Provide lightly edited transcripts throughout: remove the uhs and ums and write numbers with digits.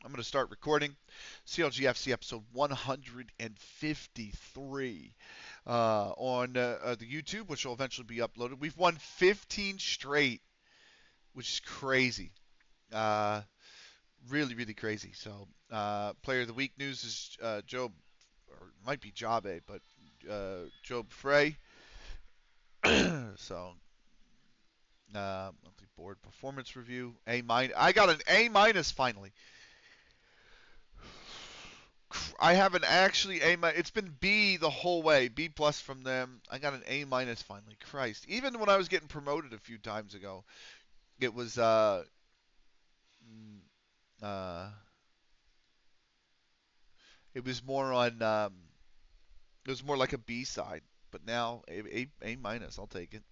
I'm going to start recording. CLG FC episode 153 on the YouTube, which will eventually be uploaded. We've won 15 straight, which is crazy. Uh, really, really crazy. So, player of the week news is Job, or it might be Jabe, but Job Frey. So, monthly board performance review, A minus. I got an A minus finally. I haven't actually A minus. It's been B the whole way. B plus from them. I got an A minus finally. Christ. Even when I was getting promoted a few times ago, it was mm, uh it was more on it was more like a B side. But now A minus. I'll take it.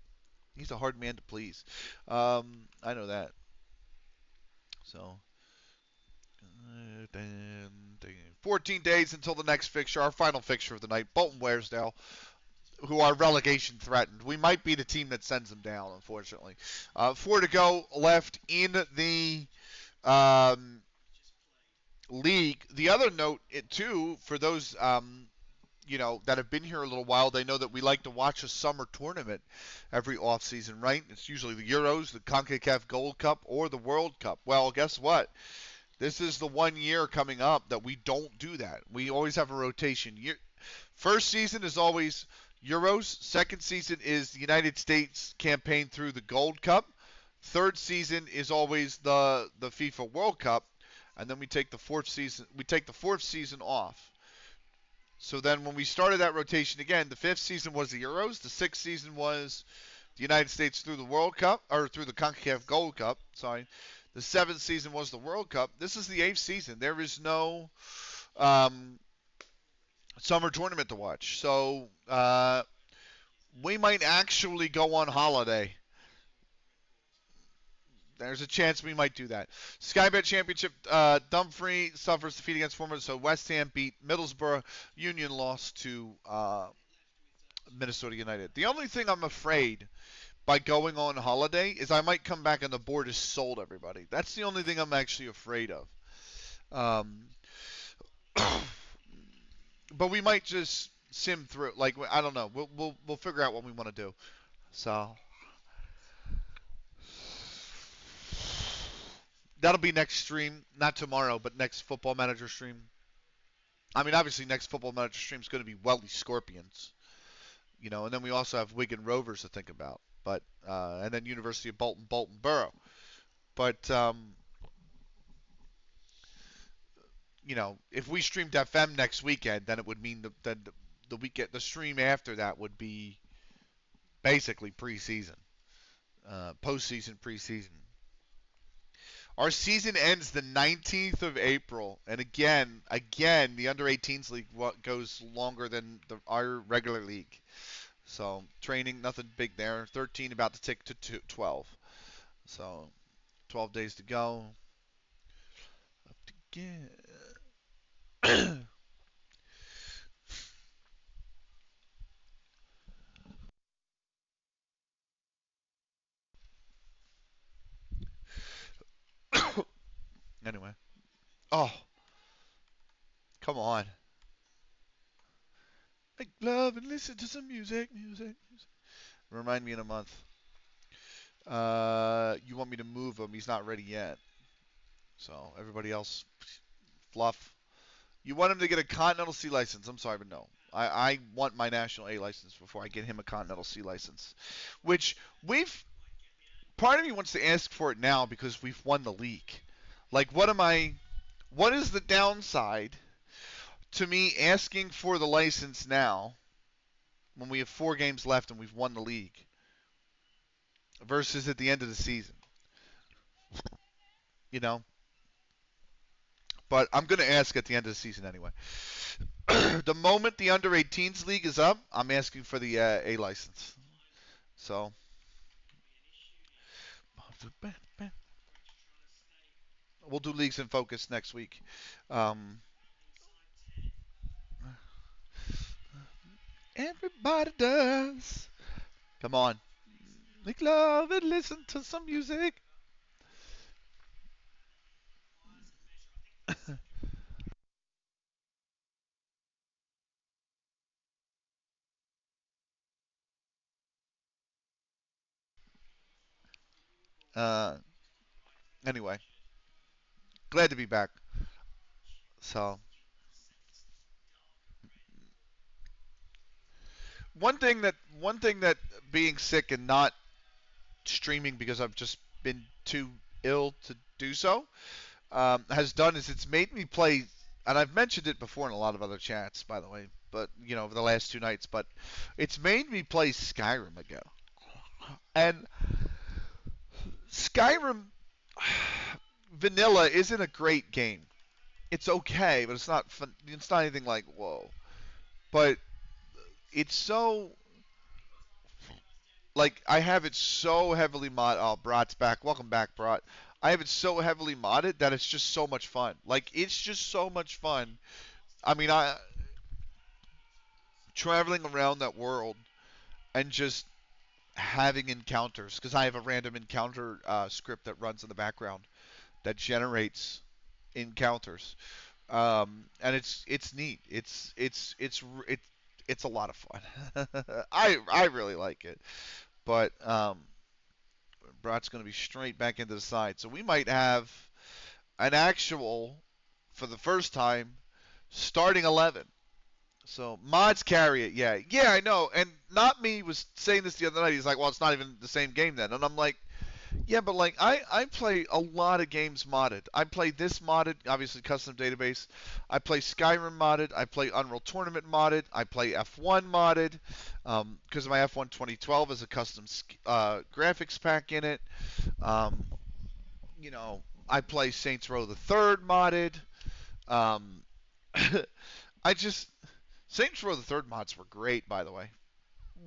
He's a hard man to please. I know that. So. 14 days until the next fixture, our final fixture of the night, Bolton Waresdale, who are relegation threatened. We might be the team that sends them down, unfortunately. 4 to go left in the um, league. The other note, too, for those that have been here a little while, they know that we like to watch a summer tournament every off season, right? It's usually the Euros, the CONCACAF Gold Cup, or the World Cup. Well, guess what? This is the 1 year coming up that we don't do that. We always have a rotation. First season is always Euros. Second season is the United States campaign through the Gold Cup. Third season is always the FIFA World Cup, and then we take the fourth season. We take the fourth season off. So then, when we started that rotation again, the fifth season was the Euros. The sixth season was the United States through the World Cup, or through the CONCACAF Gold Cup. Sorry. The seventh season was the World Cup. This is the eighth season. There is no um, summer tournament to watch. So we might actually go on holiday. There's a chance we might do that. Skybet Championship, Dumfries suffers defeat against former. So West Ham beat Middlesbrough. Union lost to Minnesota United. The only thing I'm afraid by going on holiday is I might come back and the board is sold, everybody. That's the only thing I'm actually afraid of. Um, but we might just sim through. Like, I don't know. We'll figure out what we want to do. So that'll be next stream, not tomorrow, but next Football Manager stream. I mean, obviously, next Football Manager stream is going to be Welly Scorpions, and then we also have Wigan Rovers to think about. But and then University of Bolton Borough. But if we streamed FM next weekend, then it would mean the weekend, the stream after that would be basically preseason, postseason, preseason. Our season ends the 19th of April, and again, the under 18s league goes longer than our regular league. So training, nothing big there. 13 about to tick to 12. So 12 days to go. Up to get. Anyway. Oh, come on. Make love and listen to some music. Remind me in a month. You want me to move him? He's not ready yet. So everybody else, fluff. You want him to get a Continental C license? I'm sorry, but no. I want my National A license before I get him a Continental C license, which we've. Part of me wants to ask for it now because we've won the league. Like, what am I? What is the downside to me asking for the license now when we have 4 games left and we've won the league versus at the end of the season? You know, but I'm going to ask at the end of the season anyway. The moment the under 18s league is up, I'm asking for the A license. So we'll do leagues in focus next week. Um, Everybody does. Come on, make love and listen to some music. Uh, anyway, glad to be back. So one thing that being sick and not streaming because I've just been too ill to do so has done is it's made me play. And I've mentioned it before in a lot of other chats, by the way, but over the last 2 nights. But it's made me play Skyrim again. And Skyrim vanilla isn't a great game. It's okay, but it's not fun. It's not anything like whoa. But it's so like I have it so heavily mod. Oh, Brat's back. Welcome back, Brat. I have it so heavily modded that it's just so much fun. Like it's just so much fun. I mean, I traveling around that world and just having encounters because I have a random encounter script that runs in the background that generates encounters, and it's neat. It's a lot of fun. I really like it, but Brat's going to be straight back into the side, so we might have an actual for the first time starting 11. So mods carry it, yeah, yeah, I know. And not me was saying this the other night. He's like, well, it's not even the same game then, and I'm like, yeah, but like I play a lot of games modded. I play this modded, obviously custom database. I play Skyrim modded. I play Unreal Tournament modded. I play F1 modded because my F1 2012 has a custom graphics pack in it. Um, I play Saints Row the Third modded. Um, I just Saints Row the Third mods were great, by the way.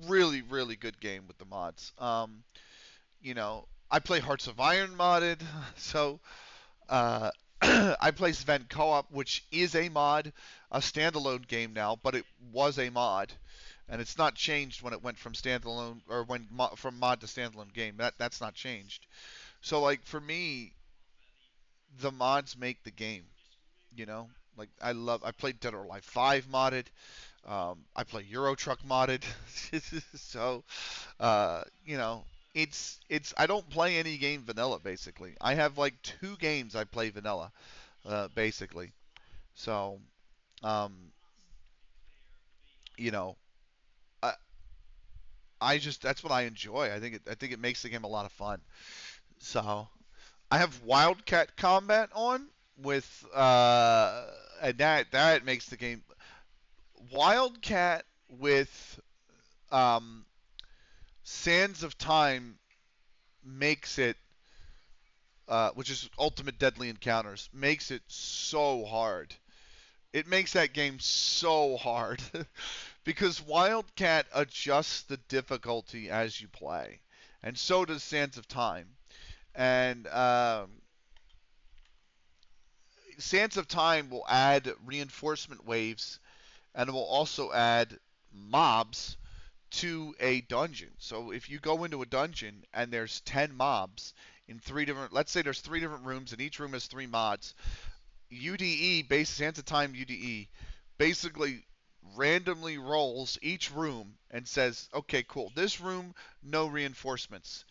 Really, really good game with the mods. I play Hearts of Iron modded, so I play Sven Co-op, which is a mod, a standalone game now, but it was a mod, and it's not changed when it went from standalone or from mod to standalone game. That's not changed. So like for me, the mods make the game. You know, like I played Dead or Alive 5 modded. I play Euro Truck modded. So uh, you know, it's I don't play any game vanilla basically. I have like 2 games I play vanilla, basically. So, um, you know, I I just that's what I enjoy. I think it makes the game a lot of fun. So I have Wildcat Combat on with and that makes the game Wildcat with um, Sands of Time makes it which is Ultimate Deadly Encounters, makes it so hard. It makes that game so hard because Wildcat adjusts the difficulty as you play, and so does Sands of Time. And Sands of Time will add reinforcement waves, and it will also add mobs to a dungeon. So if you go into a dungeon and there's 10 mobs in 3 different, let's say there's 3 different rooms and each room has 3 mods, UDE, base Sands of Time UDE, basically randomly rolls each room and says, okay, cool, this room, no reinforcements.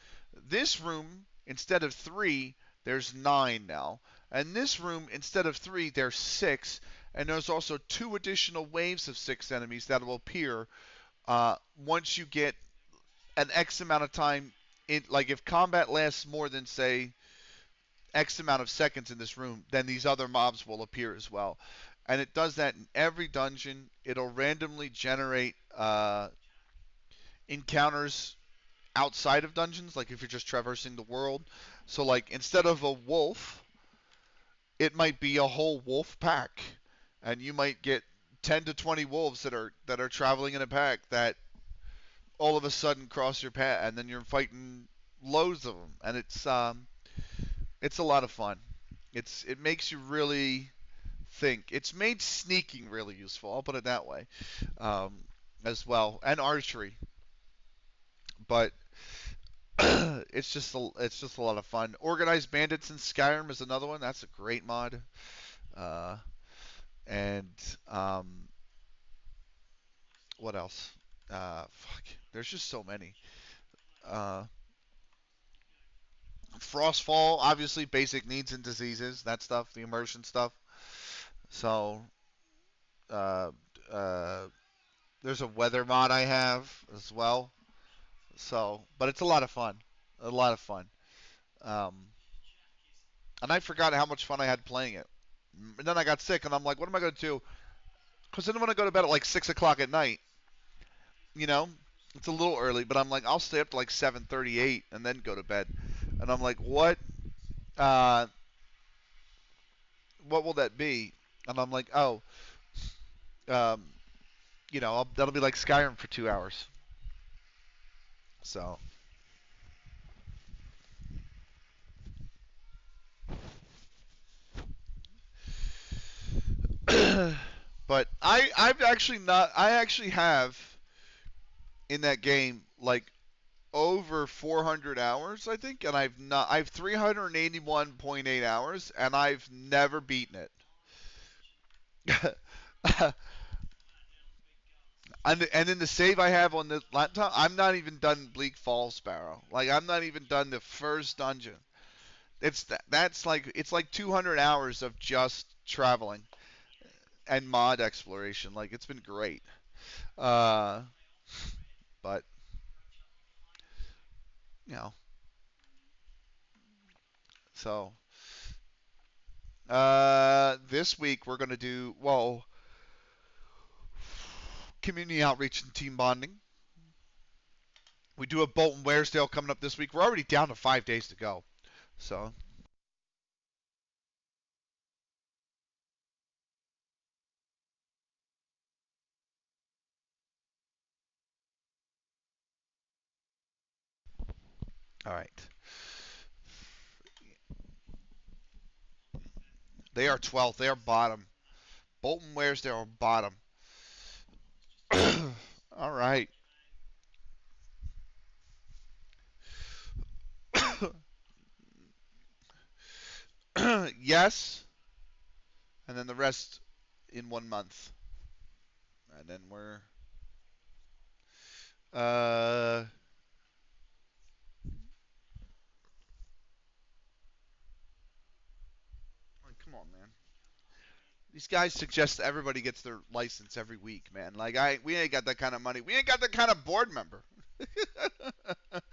This room, instead of 3, there's 9 now. And this room, instead of 3, there's 6. And there's also 2 additional waves of 6 enemies that will appear once you get an X amount of time. Like if combat lasts more than, say, X amount of seconds in this room, then these other mobs will appear as well. And it does that in every dungeon. It'll randomly generate encounters outside of dungeons, like if you're just traversing the world. So, like, instead of a wolf, it might be a whole wolf pack, and you might get 10 to 20 wolves that are traveling in a pack that all of a sudden cross your path, and then you're fighting loads of them, and it's a lot of fun. It makes you really think. It's made sneaking really useful. I'll put it that way, um, as well, and archery. But it's just a lot of fun. Organized Bandits in Skyrim is another one. That's a great mod. Uh, and um, what else? Fuck. There's just so many. Uh, Frostfall, obviously, basic needs and diseases, that stuff, the immersion stuff. So, uh, uh, there's a weather mod I have as well. So, but it's a lot of fun. A lot of fun. Um, and I forgot how much fun I had playing it. And then I got sick, and I'm like, what am I going to do? Because I didn't want to go to bed at like 6 o'clock at night. You know, it's a little early, but I'm like, I'll stay up to like 7:38 and then go to bed. And I'm like, uh, what will that be? And I'm like, oh, um, that'll be like Skyrim for 2 hours. So, but I've actually not. I actually have in that game like over 400 hours, I think, and I've 381.8 hours, and I've never beaten it. And in the save I have on the laptop, I'm not even done Bleak Falls Sparrow. Like I'm not even done the first dungeon. That's like it's like 200 hours of just traveling and mod exploration. Like it's been great. Uh, but you know, so this week we're gonna do community outreach and team bonding. We do a Bolton Waresdale coming up this week. We're already down to 5 days to go. So all right, they are 12th. They are bottom. Bolton Waresdale are bottom. All right. Yes, and then the rest in 1 month, and then we're uh. Come on, man. These guys suggest everybody gets their license every week, man. Like we ain't got that kind of money. We ain't got that kind of board member. It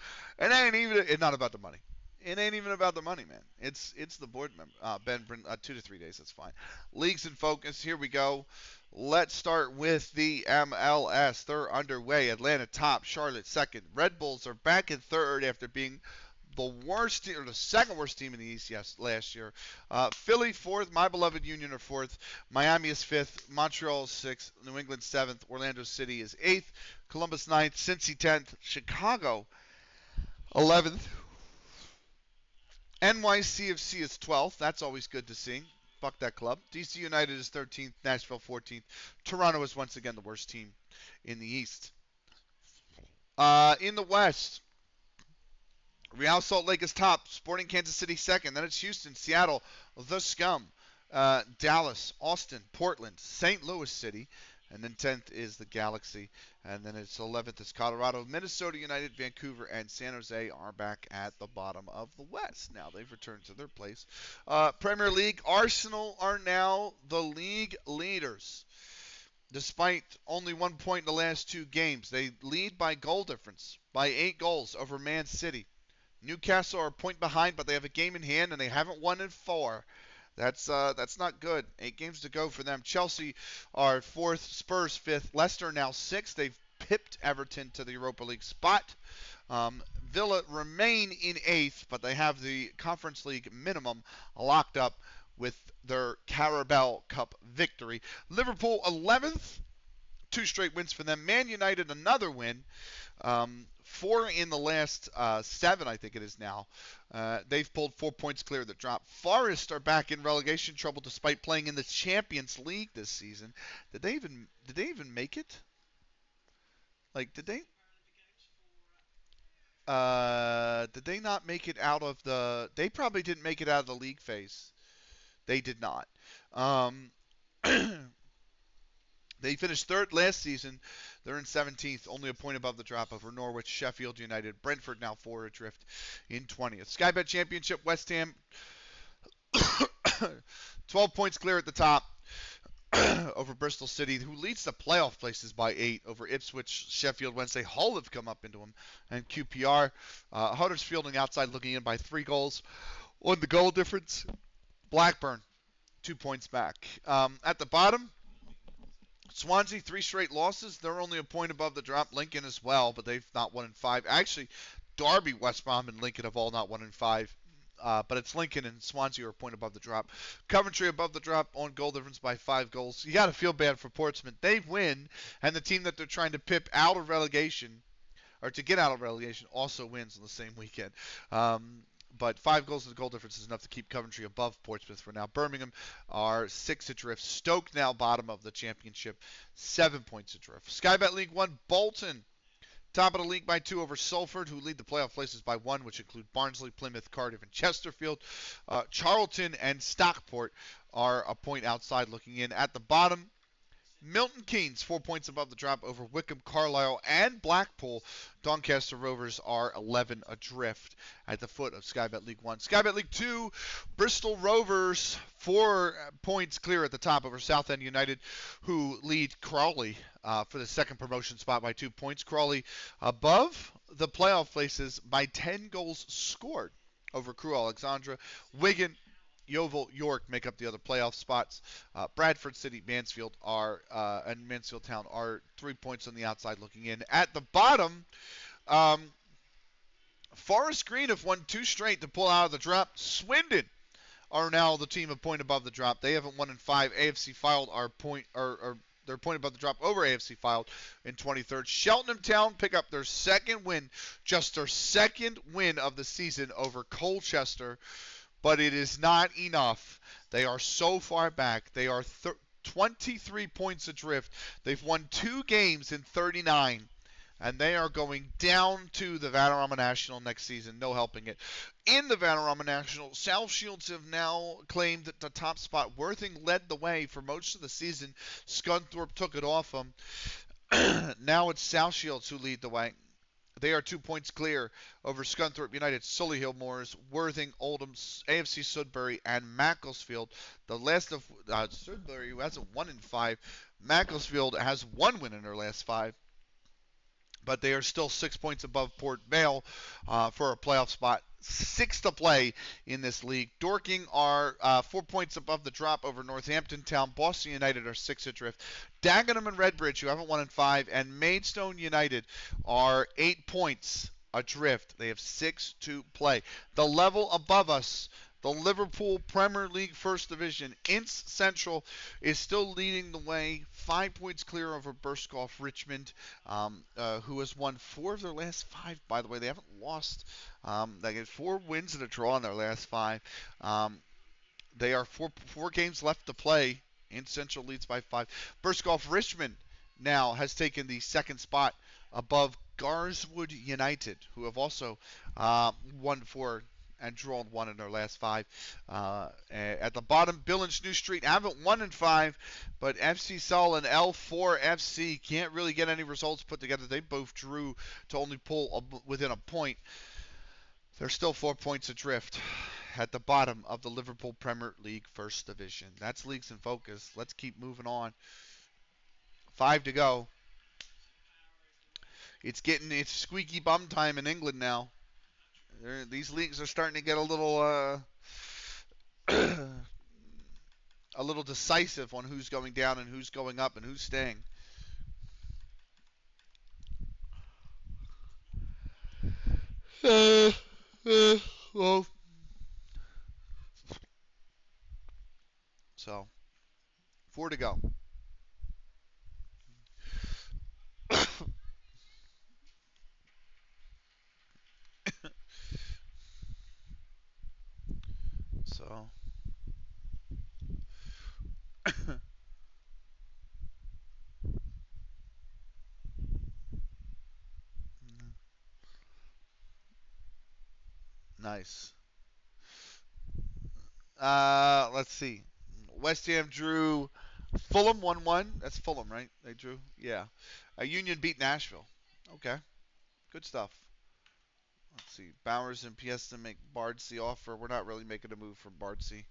ain't even. It's not about the money. It ain't even about the money, man. It's the board member. Ben, 2 to 3 days. That's fine. Leagues in focus. Here we go. Let's start with the MLS. They're underway. Atlanta top. Charlotte second. Red Bulls are back in third after being the worst or the second worst team in the East last year. Philly fourth, my beloved Union are fourth. Miami is fifth. Montreal is sixth. New England seventh. Orlando City is eighth. Columbus ninth. Cincy 10th. Chicago 11th. NYCFC is 12th. That's always good to see. Fuck that club. DC United is 13th. Nashville 14th. Toronto is once again the worst team in the East. In the West, Real Salt Lake is top. Sporting Kansas City second. Then it's Houston, Seattle, the Scum, Dallas, Austin, Portland, St. Louis City. And then 10th is the Galaxy. And then it's 11th is Colorado. Minnesota United, Vancouver, and San Jose are back at the bottom of the West. Now they've returned to their place. Premier League, Arsenal are now the league leaders. Despite only 1 point in the last two games, they lead by goal difference, by 8 goals over Man City. Newcastle are a point behind, but they have a game in hand, and they haven't won in 4. That's not good. 8 games to go for them. Chelsea are fourth, Spurs fifth, Leicester now sixth. They've pipped Everton to the Europa League spot. Villa remain in eighth, but they have the Conference League minimum locked up with their Carabao Cup victory. Liverpool 11th, 2 straight wins for them. Man United another win. 4 in the last 7, I think it is now. They've pulled 4 points clear of the drop. Forest are back in relegation trouble despite playing in the Champions League this season. Did they even make it? Like did they not make it out of the? They probably didn't make it out of the league phase. They did not. Um, they finished third last season. They're in 17th, only a point above the drop over Norwich, Sheffield United, Brentford now 4 adrift in 20th. Sky Bet Championship, West Ham 12 points clear at the top over Bristol City, who leads the playoff places by 8 over Ipswich, Sheffield Wednesday. Hull have come up into them, and QPR. Huddersfield on the outside looking in by 3 goals. On the goal difference, Blackburn 2 points back. At the bottom, Swansea 3 straight losses. They're only a point above the drop. Lincoln as well, but they've not won in 5. Actually, Derby, West Brom, and Lincoln have all not won in 5. But it's Lincoln and Swansea are a point above the drop. Coventry above the drop on goal difference by 5 goals. You got to feel bad for Portsmouth. They win, and the team that they're trying to pip out of relegation, or to get out of relegation, also wins on the same weekend. But 5 goals in the goal difference is enough to keep Coventry above Portsmouth for now. Birmingham are 6 adrift. Stoke now bottom of the championship, 7 points adrift. Sky Bet League 1, Bolton top of the league by 2 over Salford, who lead the playoff places by 1, which include Barnsley, Plymouth, Cardiff, and Chesterfield. Charlton and Stockport are a point outside looking in. At the bottom, Milton Keynes, 4 points above the drop over Wycombe, Carlisle, and Blackpool. Doncaster Rovers are 11 adrift at the foot of Sky Bet League 1. Sky Bet League 2, Bristol Rovers, 4 points clear at the top over Southend United, who lead Crawley for the second promotion spot by 2 points. Crawley above the playoff places by 10 goals scored over Crewe Alexandra. Wigan, Yeovil, York make up the other playoff spots. Bradford City, Mansfield and Mansfield Town are 3 points on the outside looking in. At the bottom, Forest Green have won 2 straight to pull out of the drop. Swindon are now the team a point above the drop. They haven't won in 5. AFC Filed they're a point above the drop over AFC Filed in 23rd. Cheltenham Town pick up their second win, just their second win of the season over Colchester. But it is not enough. They are so far back. They are 23 points adrift. They've won 2 games in 39. And they are going down to the Vanarama National next season. No helping it. In the Vanarama National, South Shields have now claimed the top spot. Worthing led the way for most of the season. Scunthorpe took it off them. Now it's South Shields who lead the way. They are 2 points clear over Scunthorpe United, Solihull Moors, Worthing, Oldham, AFC Sudbury, and Macclesfield. The last of Sudbury, who hasn't won in 5. Macclesfield has 1 win in their last 5. But they are still 6 points above Port Vale for a playoff spot. 6 to play in this league. Dorking are 4 points above the drop over Northampton Town. Boston United are 6 adrift. Dagenham and Redbridge, who haven't won in 5, and Maidstone United are 8 points adrift. They have 6 to play. The level above us, the Liverpool Premier League First Division, Ince Central is still leading the way, 5 points clear over Burskoff Richmond, who has won 4 of their last 5, by the way. They haven't lost. They get 4 wins and a draw in their last 5. They are 4 games left to play. Ince Central leads by 5. Burskoff Richmond now has taken the second spot above Garswood United, who have also won 4 and drawn 1 in their last 5. At the bottom, Billings New Street haven't won in 5, but FC Sol and L4 FC can't really get any results put together. They both drew to only pull within a point. They're still 4 points adrift at the bottom of the Liverpool Premier League First Division. That's Leagues in Focus. Let's keep moving on. 5 to go. It's squeaky bum time in England now. These leagues are starting to get a little decisive on who's going down and who's going up and who's staying. Well, so 4 to go. So nice. Let's see. West Ham drew Fulham 1-1. That's Fulham, right? They drew. Yeah. Union beat Nashville. Okay. Good stuff. Let's see. Bowers and Piesta make Bardsey offer. We're not really making a move for Bardsey.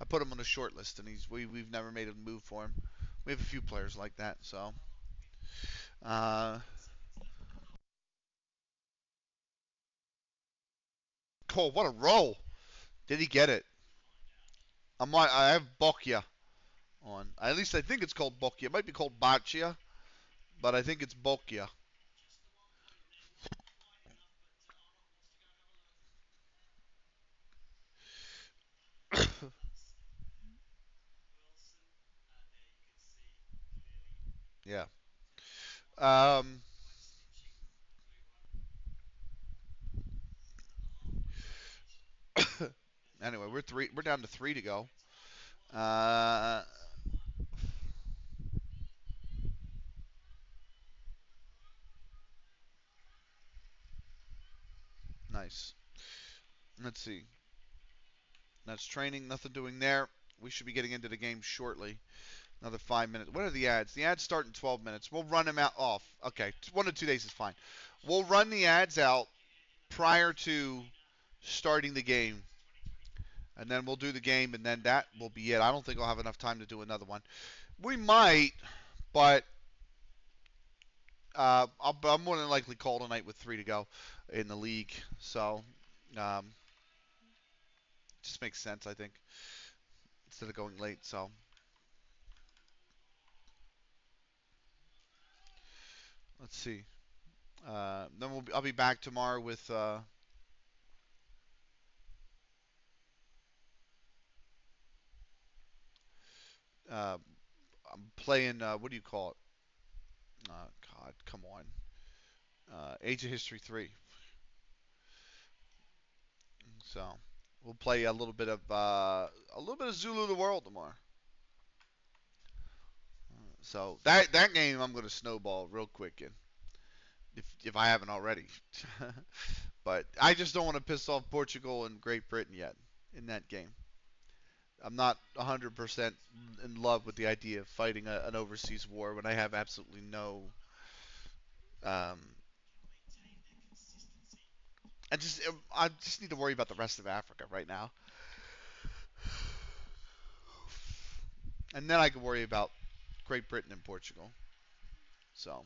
I put him on the short list, and we've never made a move for him. We have a few players like that, so. Uh, Cole, what a roll! Did he get it? I have Bocchia on. At least I think it's called Bocchia. It might be called Baccia, but I think it's Bocchia. Yeah. Um, anyway, we're down to 3 to go. Uh, nice. Let's see. That's training. Nothing doing there. We should be getting into the game shortly. Another 5 minutes. What are the ads? The ads start in 12 minutes. We'll run them out off. Okay, 1 to 2 days is fine. We'll run the ads out prior to starting the game, and then we'll do the game, and then that will be it. I don't think I'll have enough time to do another one. We might, but I'm more than likely call tonight with 3 to go in the league. So, um, just makes sense, I think, instead of going late. So, let's see. Then I'll be back tomorrow with uh, I'm playing. What do you call it? God, come on. Age of History 3. So we'll play a little bit of Zulu the World tomorrow. So that game I'm going to snowball real quick in, if I haven't already. But I just don't want to piss off Portugal and Great Britain yet in that game. I'm not 100% in love with the idea of fighting an overseas war when I have absolutely no. Um, I just need to worry about the rest of Africa right now, and then I can worry about Great Britain and Portugal. So,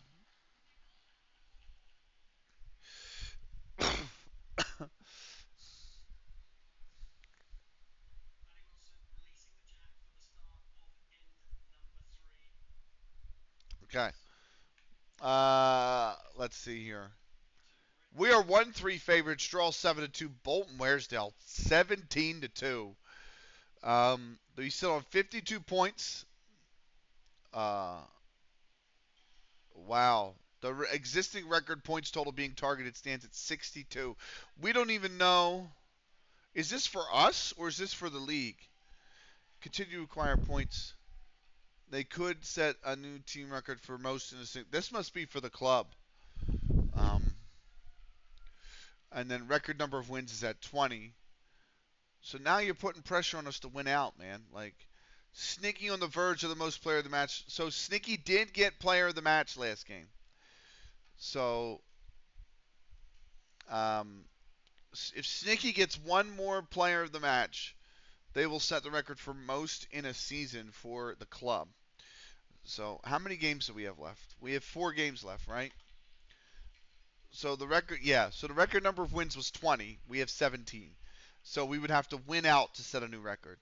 okay. Let's see here. We are 1-3 favorites. Draw 7-2. Bolton Waresdale 17-2. He's still on 52 points. Uh, wow. The existing record points total being targeted stands at 62. We don't even know. Is this for us or is this for the league? Continue to acquire points. They could set a new team record for most in a single. This must be for the club. Um, and then record number of wins is at 20. So now you're putting pressure on us to win out, man. Like Snicky on the verge of the most player of the match. So Snicky did get player of the match last game. So um, if Snicky gets one more player of the match, they will set the record for most in a season for the club. So how many games do we have left? We have 4 games left, right? So the record, yeah. So the record number of wins was 20. We have 17. So we would have to win out to set a new record.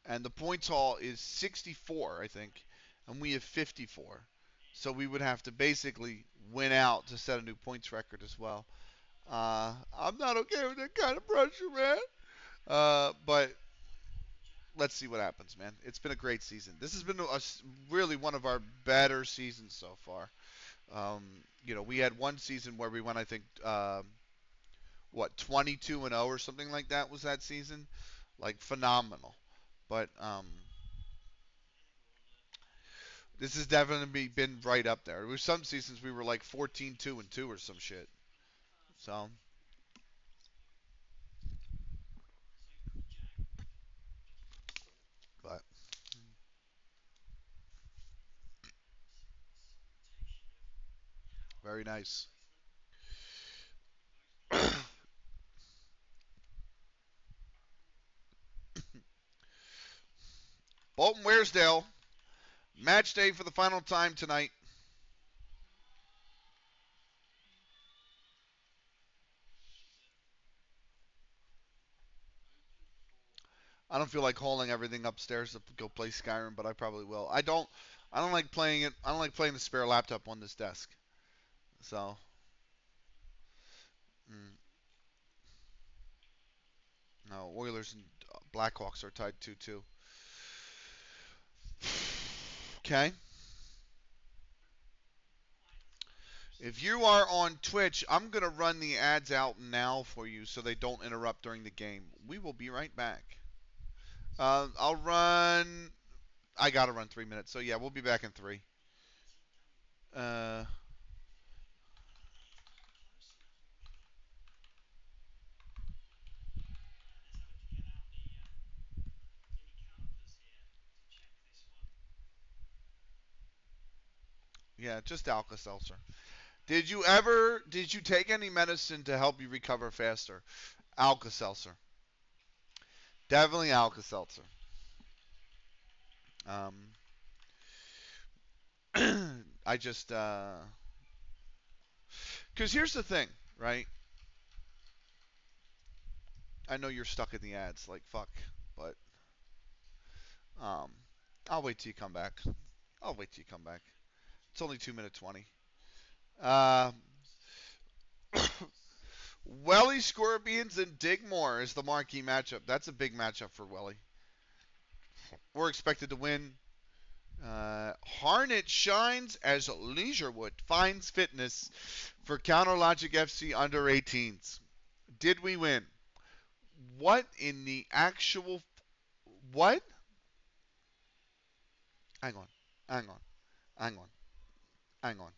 And the points haul is 64, I think, and we have 54. So we would have to basically win out to set a new points record as well. I'm not okay with that kind of pressure, man. But let's see what happens, man. It's been a great season. This has been really one of our better seasons so far. We had one season where we went, I think, 22-0 or something like that was that season, like phenomenal. But this has definitely been right up there. There were some seasons we were like 14-2-2 or some shit. So, but Very nice. Bolton Wearsdale, match day for the final time tonight. I don't feel like hauling everything upstairs to go play Skyrim, but I probably will. I don't like playing it. I don't like playing the spare laptop on this desk. So, mm, no, Oilers and Blackhawks are tied 2-2. Okay. If you are on Twitch, I'm going to run the ads out now for you so they don't interrupt during the game. We will be right back. I'll run. I got to run 3 minutes. So, yeah, we'll be back in 3. Uh, yeah, just Alka-Seltzer. Did you take any medicine to help you recover faster? Alka-Seltzer. Definitely Alka-Seltzer. Um, I just, because here's the thing, right? I know you're stuck in the ads, like fuck, but um, I'll wait till you come back. I'll wait till you come back. It's only 2 minute 20. Uh, Welly Scorpions and Digmore is the marquee matchup. That's a big matchup for Welly. We're expected to win. Harnett shines as Leisurewood finds fitness for CounterLogic FC under 18s. Did we win? What in the actual what? Hang on, hang on, hang on, hang on,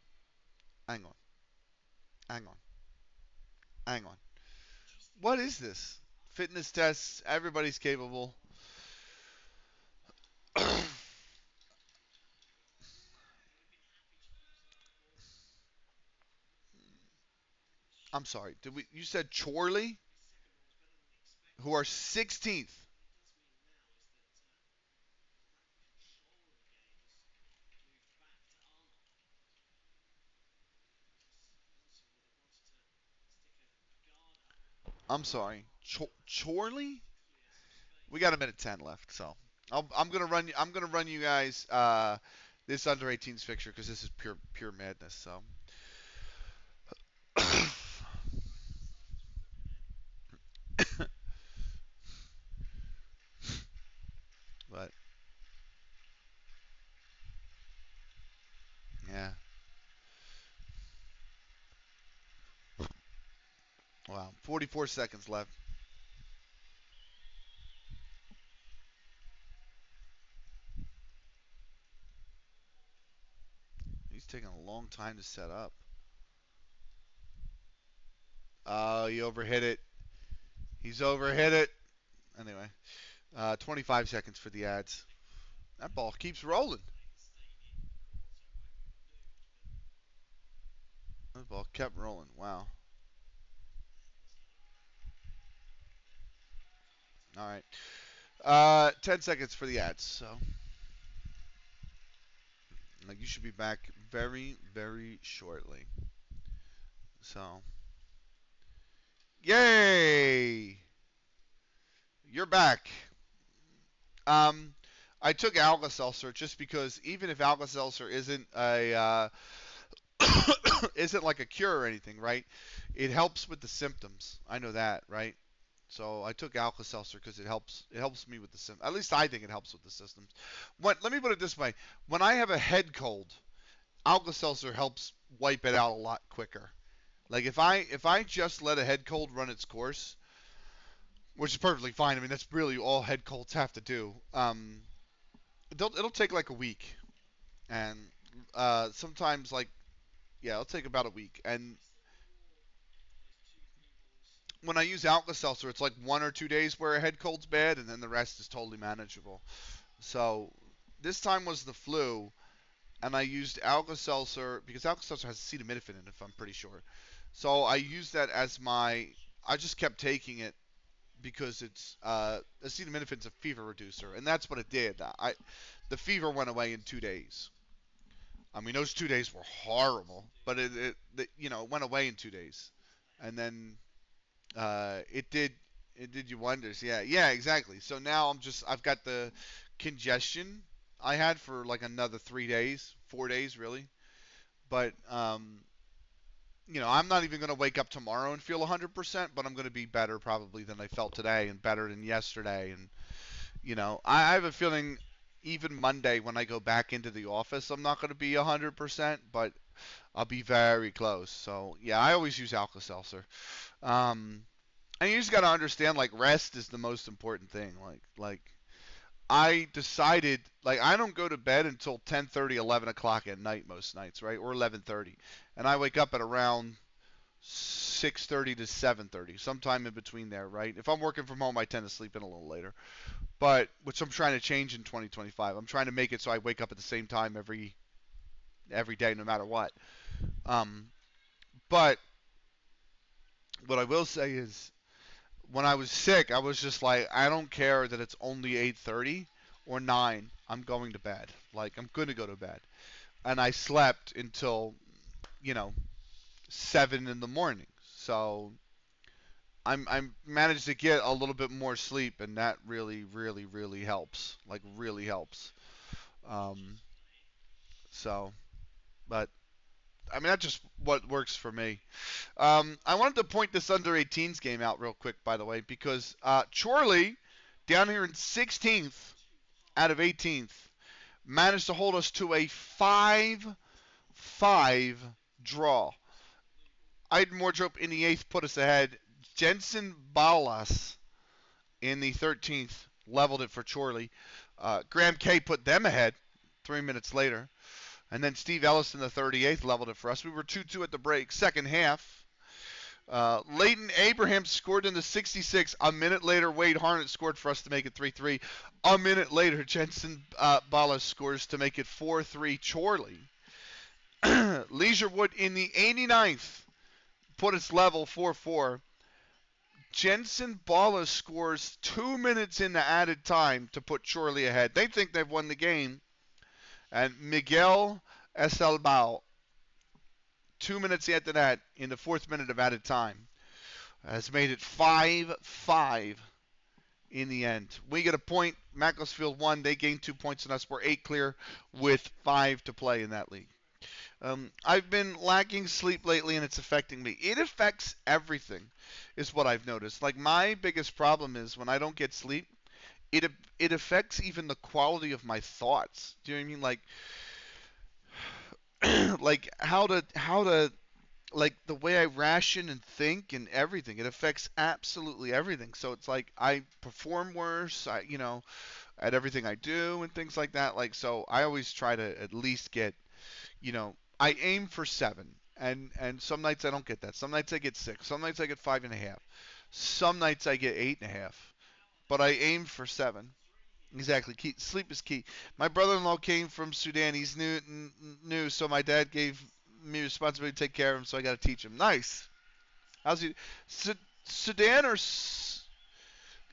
hang on, hang on, hang on. What is this? Fitness tests. Everybody's capable. I'm sorry. Did we? You said Chorley, who are 16th. I'm sorry. Chorley? We got a minute 10 left, so I'm gonna run. I'm gonna run you guys this under 18s fixture because this is pure madness. So, but yeah, wow. 44 seconds left. He's taking a long time to set up. Oh, he overhit it. He's overhit it. Anyway, 25 seconds for the ads. That ball keeps rolling. That ball kept rolling. Wow. All right. 10 seconds for the ads. So you should be back very, very shortly. So, yay! You're back. Um, I took Alka-Seltzer just because even if Alka-Seltzer isn't a isn't like a cure or anything, right? It helps with the symptoms. I know that, right? So I took Alka-Seltzer because it helps. It helps me with the symptoms. At least I think it helps with the systems. Let me put it this way: when I have a head cold, Alka-Seltzer helps wipe it out a lot quicker. Like if I just let a head cold run its course, which is perfectly fine. I mean that's really all head colds have to do. It'll take like a week, and sometimes like yeah, it'll take about a week. And when I use Alka-Seltzer, it's like 1 or 2 days where a head cold's bad, and then the rest is totally manageable. So this time was the flu. and I used Alka-Seltzer because Alka-Seltzer has acetaminophen in it, if I'm pretty sure. So I used that as my. I just kept taking it because it's acetaminophen's a fever reducer, and that's what it did. The fever went away in 2 days. I mean, those 2 days were horrible, but it went away in 2 days, and then it did you wonders. Yeah, yeah, exactly. So now I've got the congestion I had for like another 3 days, 4 days really. But I'm not even going to wake up tomorrow and feel 100%, but I'm going to be better probably than I felt today and better than yesterday. And I have a feeling even Monday when I go back into the office, I'm not going to be 100%, but I'll be very close. So yeah, I always use Alka-Seltzer. Um, and you just got to understand, like, rest is the most important thing. Like I decided, like, I don't go to bed until 10:30, 11 o'clock at night most nights, right? Or 11:30. And I wake up at around 6:30 to 7:30, sometime in between there, right? If I'm working from home, I tend to sleep in a little later. But which I'm trying to change in 2025. I'm trying to make it so I wake up at the same time every day, no matter what. Um, but what I will say is, when I was sick, I was just like, I don't care that it's only 8:30 or 9. I'm going to bed. Like, I'm going to go to bed. And I slept until, you know, 7 in the morning. So I'm managed to get a little bit more sleep, and that really, really, really helps. Like, really helps. Um, so, but I mean, that's just what works for me. I wanted to point this under 18s game out real quick, by the way, because Chorley, down here in 16th out of 18th, managed to hold us to a 5-5 draw. Iden Wardrope in the 8th put us ahead. Jensen Balas in the 13th leveled it for Chorley. Graham K put them ahead 3 minutes later. And then Steve Ellis in the 38th leveled it for us. We were 2-2 at the break. Second half, Leighton Abraham scored in the 66th. A minute later, Wade Harnett scored for us to make it 3-3. A minute later, Jensen Balas scores to make it 4-3 Chorley. Leisurewood in the 89th put its level 4-4. Jensen Balas scores 2 minutes into added time to put Chorley ahead. They think they've won the game. And Miguel Esalbao, 2 minutes after that, in the 4th minute of added time, has made it 5-5 in the end. We get a point. Macclesfield won. They gained 2 points on us. We're 8 clear with 5 to play in that league. I've been lacking sleep lately, and it's affecting me. It affects everything, is what I've noticed. Like, my biggest problem is when I don't get sleep, it affects even the quality of my thoughts. Do you know what I mean? Like how to like the way I ration and think and everything. It affects absolutely everything. So it's like I perform worse, at everything I do and things like that. Like, so I always try to at least get, I aim for 7. And some nights I don't get that. Some nights I get 6. Some nights I get 5.5. Some nights I get 8.5. But I aim for 7. Exactly. Sleep is key. My brother-in-law came from Sudan. He's new, so my dad gave me responsibility to take care of him, so I got to teach him. Nice. How's he? Sudan or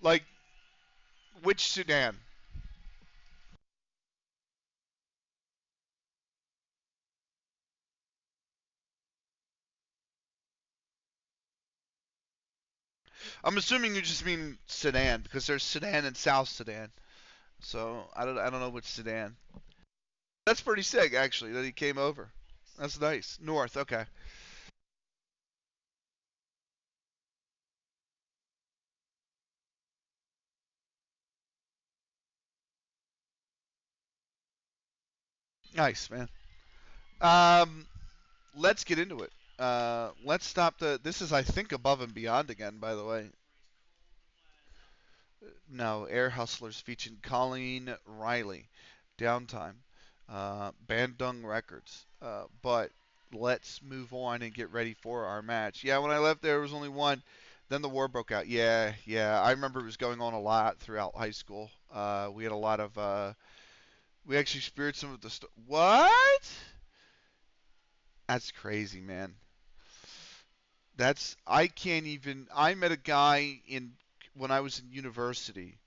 like which Sudan? I'm assuming you just mean Sudan because there's Sudan and South Sudan. So I don't know which Sudan. That's pretty sick actually that he came over. That's nice. North. Okay. Nice, man. Um, let's get into it. Let's stop the. This is, I think, above and beyond again. By the way, no, Air Hustlers featuring Colleen Riley, Downtime, Bandung Records. But let's move on and get ready for our match. Yeah, when I left there was only one. Then the war broke out. Yeah, yeah. I remember it was going on a lot throughout high school. We had a lot of We actually speared some of the what? That's crazy, man. I can't even. I met a guy in when I was in university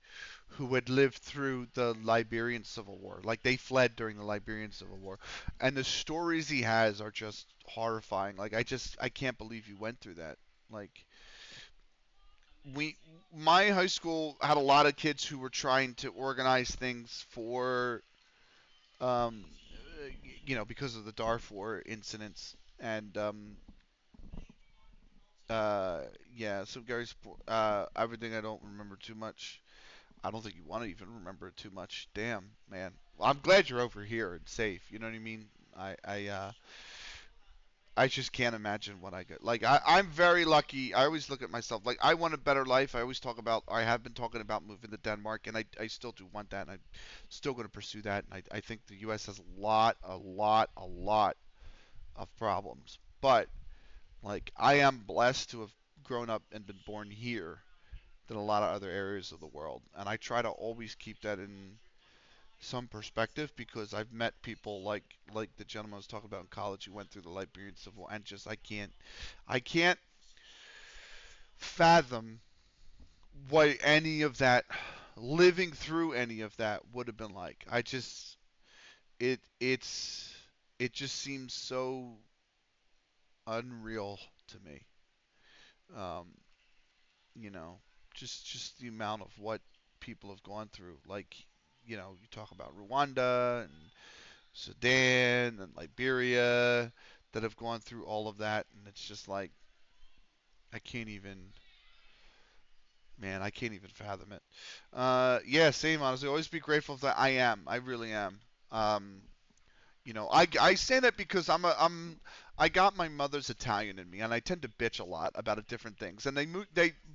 who had lived through the Liberian Civil War. Like they fled during the Liberian Civil War, and the stories he has are just horrifying. Like I can't believe you went through that. Like we my high school had a lot of kids who were trying to organize things for um because of the Darfur incidents and uh yeah, so Gary's everything I don't remember too much. I don't think you want to even remember it too much. Damn, man. Well, I'm glad you're over here and safe. You know what I mean? I just can't imagine what I get. Like I'm very lucky. I always look at myself like I want a better life. I have been talking about moving to Denmark, and I still do want that, and I'm still going to pursue that. And I think the U.S. has a lot of problems, but like I am blessed to have grown up and been born here than a lot of other areas of the world, and I try to always keep that in some perspective because I've met people like the gentleman I was talking about in college who went through the Liberian Civil War, and just I can't fathom what any of that living through any of that would have been like. I just it just seems so unreal to me. Um, you know, just the amount of what people have gone through. Like, you talk about Rwanda and Sudan and Liberia that have gone through all of that, and it's just like I can't even, man, I can't even fathom it. Yeah, same. Honestly, always be grateful that I am. I really am. Um, I say that because I got my mother's Italian in me, and I tend to bitch a lot about different things. And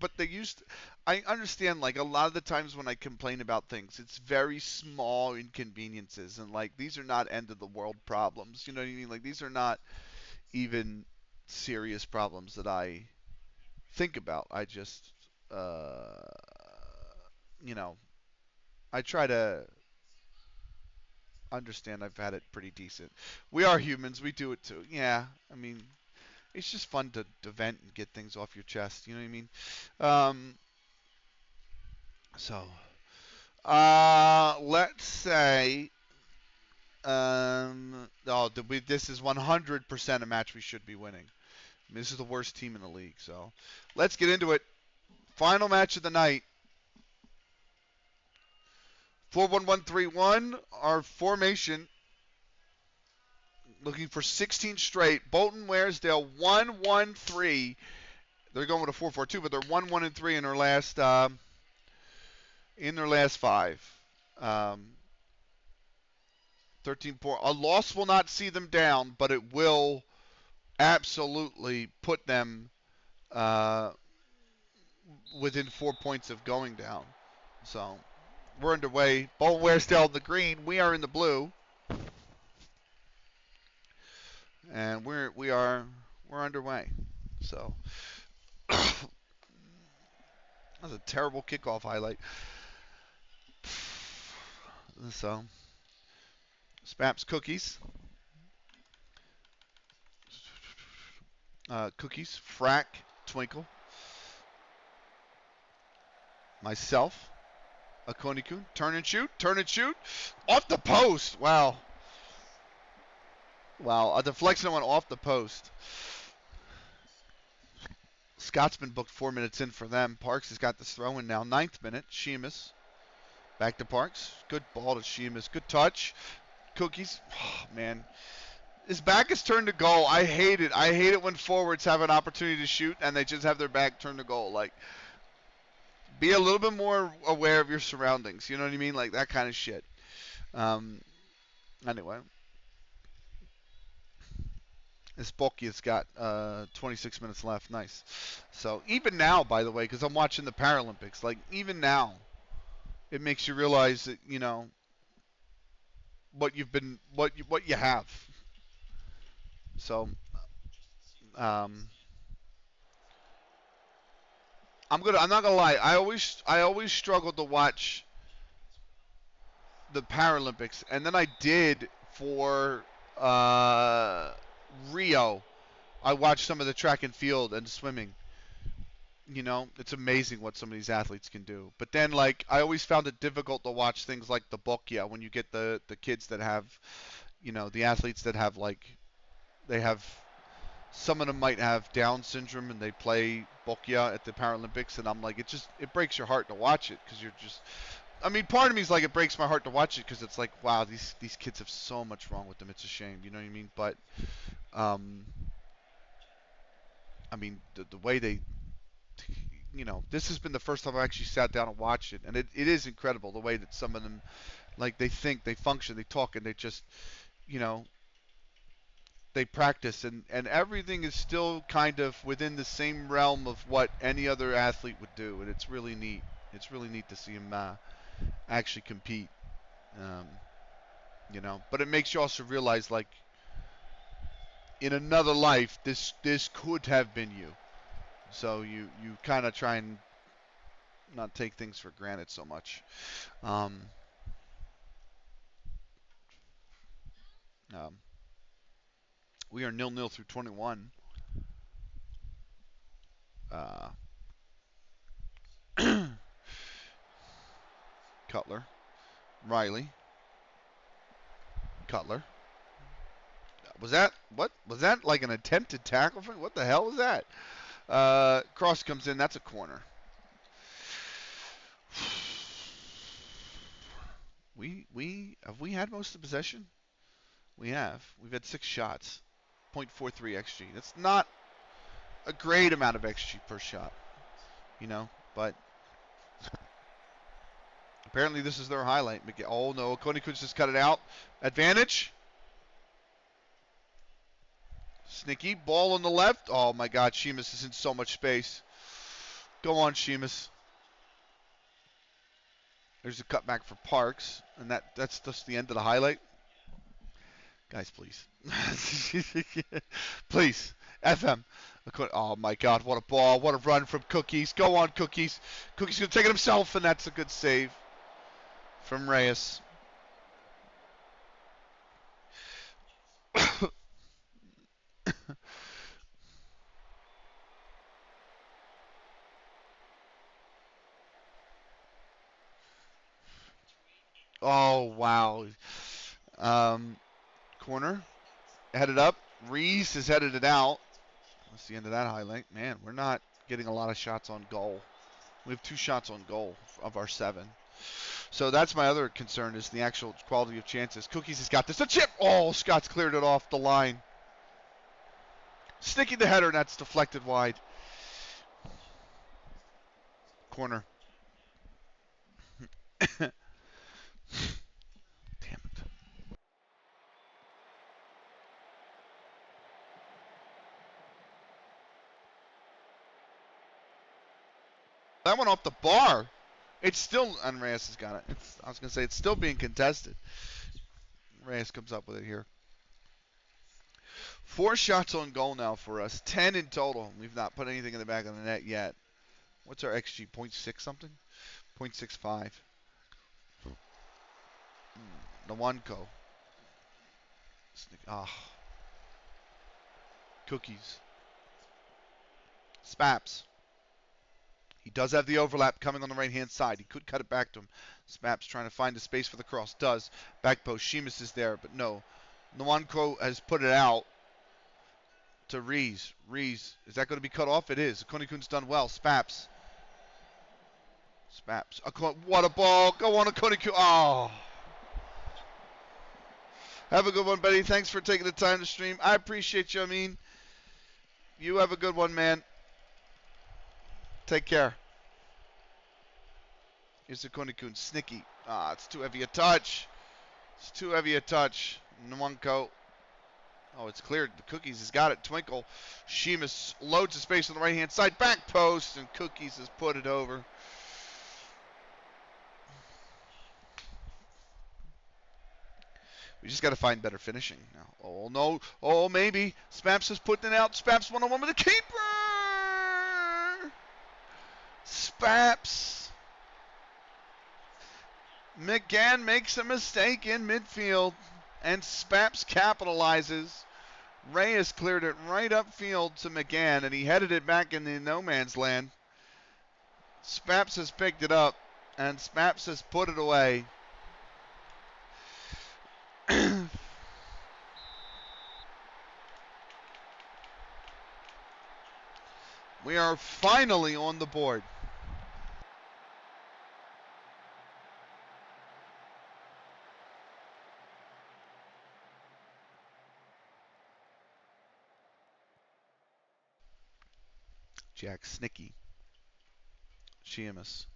but they used. I understand like a lot of the times when I complain about things, it's very small inconveniences, and like these are not end of the world problems. You know what I mean? Like these are not even serious problems that I think about. I just, uh, you know, I try to understand I've had it pretty decent. We are humans. We do it too. Yeah. I mean, it's just fun to vent and get things off your chest. You know what I mean? Um, so, let's say, this is 100% a match we should be winning. I mean, this is the worst team in the league. So, let's get into it. Final match of the night. 4-1-1-3-1. Our formation looking for 16 straight. Bolton Waresdale 1-1-3. They're going with a 4-4-2, but they're 1-1-3 in their last five. 13 points. A loss will not see them down, but it will absolutely put them uh, within 4 points of going down. So we're underway. Bolton Waresdale in the green. We are in the blue, and we're underway. So that's a terrible kickoff highlight. So Spaps cookies. Cookies, Frack, Twinkle, myself, Akoniku, turn and shoot, off the post. Wow, a deflection went off the post. Scott's been booked 4 minutes in for them. Parks has got this throw in now. 9th minute, Sheamus. Back to Parks. Good ball to Sheamus. Good touch. Cookies. Oh, man. His back is turned to goal. I hate it. I hate it when forwards have an opportunity to shoot and they just have their back turned to goal. Like, be a little bit more aware of your surroundings. You know what I mean? Like that kind of shit. Um, anyway, this bulky has got 26 minutes left. Nice. So even now, by the way, because I'm watching the Paralympics, like even now, it makes you realize that what you have. So I'm not gonna lie. I always struggled to watch the Paralympics, and then I did for Rio. I watched some of the track and field and swimming. You know, it's amazing what some of these athletes can do. But then, like, I always found it difficult to watch things like the boccia when you get the kids that have, you know, the athletes that have, like, they have, some of them might have Down syndrome and they play boccia at the Paralympics, and I'm like, it breaks your heart to watch it because you're just, I mean, part of me is like, it breaks my heart to watch it because it's like, wow, these kids have so much wrong with them. It's a shame, you know what I mean? But, I mean, the way they, you know, this has been the first time I actually sat down and watched it, and it is incredible the way that some of them, like, they think, they function, they talk, and they just, you know, they practice, and everything is still kind of within the same realm of what any other athlete would do, and it's really neat. It's really neat to see them actually compete, um, you know. But it makes you also realize, like, in another life, this could have been you. So you kind of try and not take things for granted so much. Um, um, we are 0-0 through 21. Cutler, Riley, Cutler. Was that what? Was that like an attempted tackle? What the hell was that? Cross comes in. That's a corner. We have we had most of the possession? We have. We've had 6 shots. 0.43 xG. That's not a great amount of xG per shot, you know. But apparently this is their highlight. Oh no, Koniku's just cut it out. Advantage. Snicky, ball on the left. Oh my God, Sheamus is in so much space. Go on, Sheamus. There's a cutback for Parks, and that's just the end of the highlight. Guys, please. Please. FM. Oh my God, what a ball. What a run from Cookies. Go on, Cookies. Cookies going to take it himself, and that's a good save from Reyes. Oh, wow. Corner. Headed up. Reese has headed it out. That's the end of that highlight. Man, we're not getting a lot of shots on goal. We have 2 shots on goal of our 7. So that's my other concern is the actual quality of chances. Cookies has got this. A chip! Oh, Scott's cleared it off the line. Sticking the header, and that's deflected wide. Corner. Damn it. That went off the bar. It's still, and Reyes has got it. I was going to say, it's still being contested. Reyes comes up with it here. 4 shots on goal now for us. 10 in total. We've not put anything in the back of the net yet. What's our XG? 0.6 something? 0.65. Nwanko. Ah. Cookies. Spaps. He does have the overlap coming on the right-hand side. He could cut it back to him. Spaps trying to find the space for the cross. Does. Back post. Sheamus is there, but no. Nwanko has put it out to Rees. Rees. Is that going to be cut off? It is. Kunikun's done well. Spaps. Spaps. What a ball. Go on, Kuniku. Oh. Have a good one, Betty. Thanks for taking the time to stream. I appreciate you, Amin. You have a good one, man. Take care. Here's the Konikun. Snicky. Ah, it's too heavy a touch. It's too heavy a touch. Nwanko. Oh, it's cleared. The Cookies has got it. Twinkle. Sheamus loads the space on the right-hand side. Back post, and Cookies has put it over. We just got to find better finishing now. Oh, no. Oh, maybe. Spaps is putting it out. Spaps one-on-one with the keeper. Spaps. McGann makes a mistake in midfield, and Spaps capitalizes. Reyes cleared it right upfield to McGann, and he headed it back in the no man's land. Spaps has picked it up, and Spaps has put it away. We are finally on the board. Jack Snicky. Sheamus.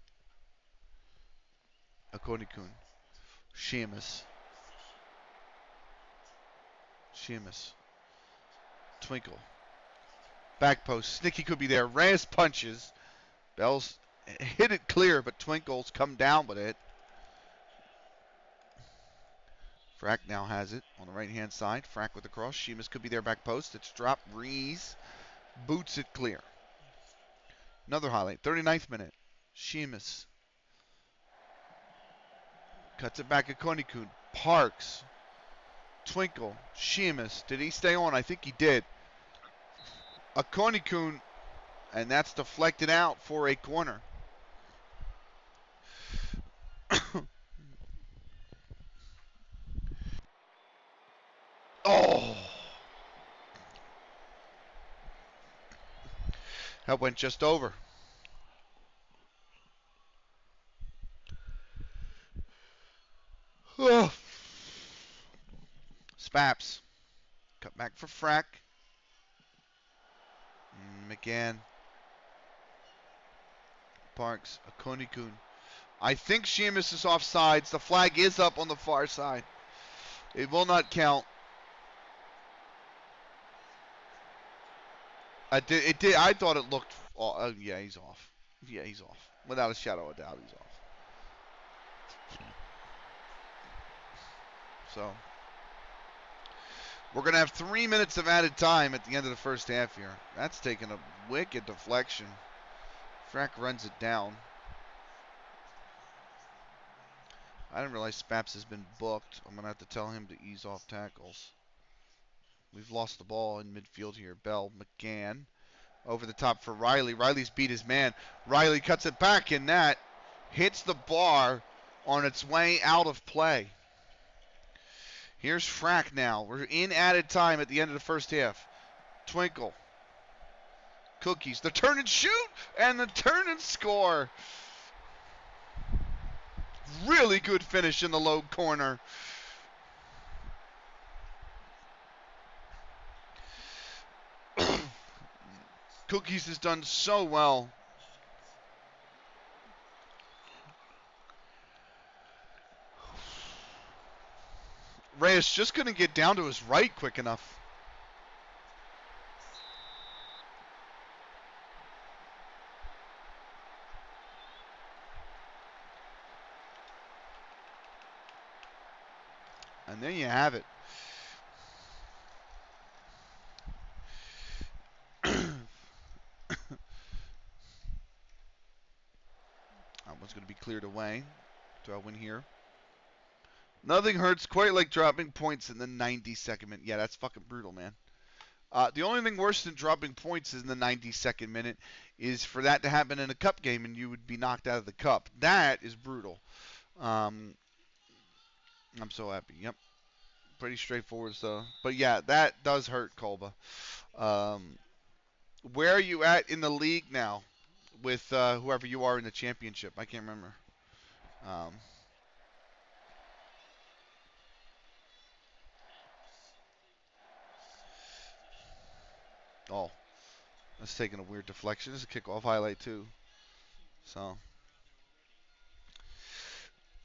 Akonikun. Sheamus. Sheamus. Twinkle. Back post. Snicky could be there. Reyes punches. Bell's hit it clear, but Twinkle's come down with it. Frack now has it on the right-hand side. Frack with the cross. Sheamus could be there back post. It's dropped. Rees boots it clear. Another highlight. 39th minute. Sheamus. Cuts it back at Konikun. Parks. Twinkle. Sheamus. Did he stay on? I think he did. A Konikun, and that's deflected out for a corner. Oh! That went just over. Oh. Spaps. Cut back for Frack. McGann. Parks. Akonikun. I think Sheamus is offsides. The flag is up on the far side. It will not count. It did. I thought it looked. Yeah, he's off. Yeah, he's off. Without a shadow of a doubt, he's off. So we're going to have 3 minutes of added time at the end of the first half here. That's taking a wicked deflection. Frack runs it down. I didn't realize Spaps has been booked. I'm going to have to tell him to ease off tackles. We've lost the ball in midfield here. Bell, McGann. Over the top for Riley. Riley's beat his man. Riley cuts it back, and that hits the bar on its way out of play. Here's Frack now. We're in added time at the end of the first half. Twinkle. Cookies. The turn and shoot, and the turn and score. Really good finish in the low corner. Cookies has done so well. Reyes just couldn't get down to his right quick enough. And there you have it. That one's going to be cleared away. Throw in here. Nothing hurts quite like dropping points in the 92nd minute. Yeah, that's fucking brutal, man. The only thing worse than dropping points in the 92nd minute is for that to happen in a cup game and you would be knocked out of the cup. That is brutal. I'm so happy. Yep. Pretty straightforward stuff. But yeah, that does hurt, Kolba. Where are you at in the league now with whoever you are in the championship? I can't remember. Oh, that's taking a weird deflection. This is a kickoff highlight too. So